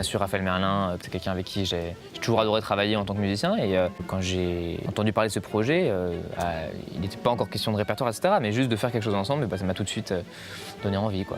sûr Raphaël Merlin, c'est quelqu'un avec qui j'ai toujours adoré travailler en tant que musicien. Et quand j'ai entendu parler de ce projet, il n'était pas encore question de répertoire, etc. Mais juste de faire quelque chose ensemble, ça m'a tout de suite donné envie, quoi.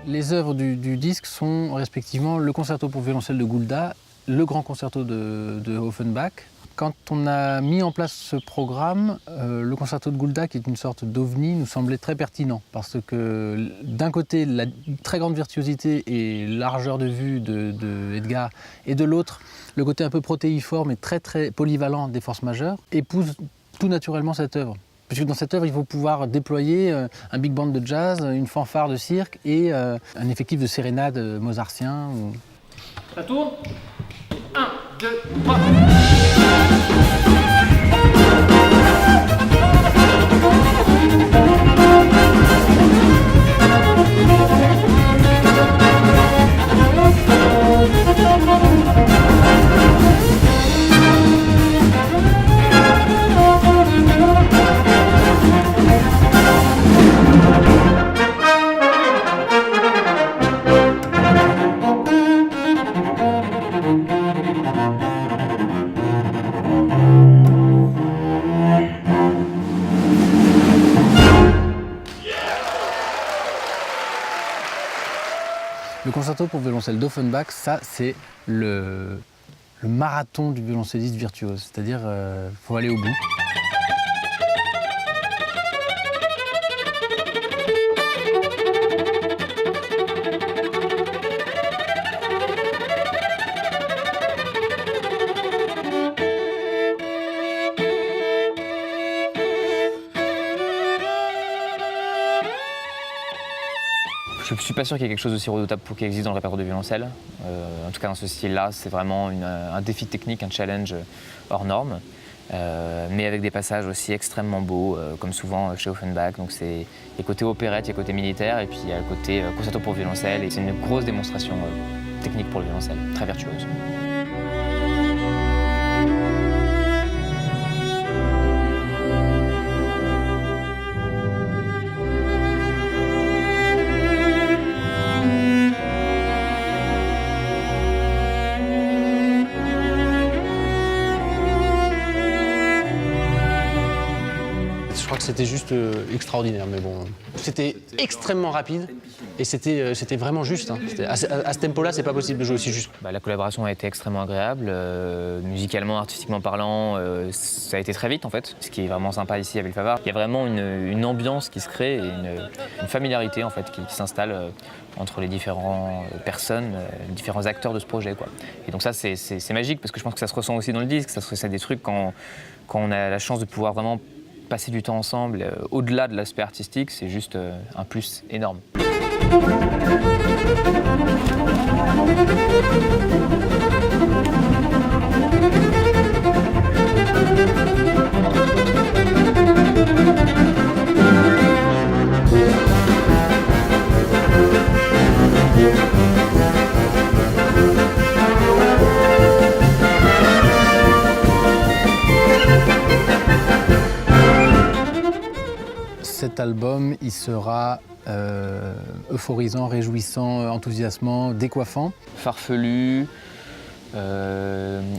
Les œuvres du disque sont respectivement le concerto pour violoncelle de Goulda, le grand concerto de Offenbach. Quand on a mis en place ce programme, le concerto de Goulda, qui est une sorte d'ovni, nous semblait très pertinent parce que d'un côté, la très grande virtuosité et largeur de vue de Edgar, et de l'autre, le côté un peu protéiforme et très très polyvalent des forces majeures, épousent tout naturellement cette œuvre. Puisque dans cette œuvre, il faut pouvoir déployer un big band de jazz, une fanfare de cirque et un effectif de sérénade mozartien. Ça tourne. 1, 2, 3. Le concerto pour violoncelle d'Offenbach, ça c'est le marathon du violoncelliste virtuose, c'est-à-dire faut aller au bout. Je ne suis pas sûr qu'il y ait quelque chose d'aussi redoutable qui existe dans le répertoire de violoncelle. En tout cas, dans ce style-là, c'est vraiment un défi technique, un challenge hors norme, mais avec des passages aussi extrêmement beaux, comme souvent chez Offenbach. Donc il y a côté opérette, il y a côté militaire, et puis il y a le côté concerto pour violoncelle. Et c'est une grosse démonstration technique pour le violoncelle, très virtuose. Je crois que c'était juste extraordinaire, mais bon, c'était extrêmement rapide et c'était vraiment juste. Hein. À ce tempo-là, c'est pas possible de jouer aussi juste. La collaboration a été extrêmement agréable. Musicalement, artistiquement parlant, ça a été très vite en fait. Ce qui est vraiment sympa ici avec le Favart, il y a vraiment une ambiance qui se crée et une familiarité en fait qui s'installe entre les différentes personnes, les différents acteurs de ce projet, quoi. Et donc ça, c'est magique parce que je pense que ça se ressent aussi dans le disque. Ça se ressent des trucs quand on a la chance de pouvoir vraiment passer du temps ensemble, au-delà de l'aspect artistique, c'est juste un plus énorme. Cet album, il sera euphorisant, réjouissant, enthousiasmant, décoiffant. Farfelu,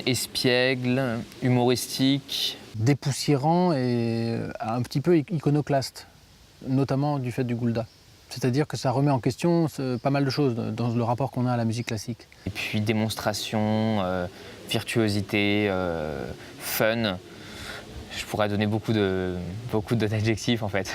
espiègle, humoristique. Dépoussiérant et un petit peu iconoclaste, notamment du fait du Goulda. C'est-à-dire que ça remet en question pas mal de choses dans le rapport qu'on a à la musique classique. Et puis démonstration, virtuosité, fun. Je pourrais donner beaucoup d'adjectifs en fait.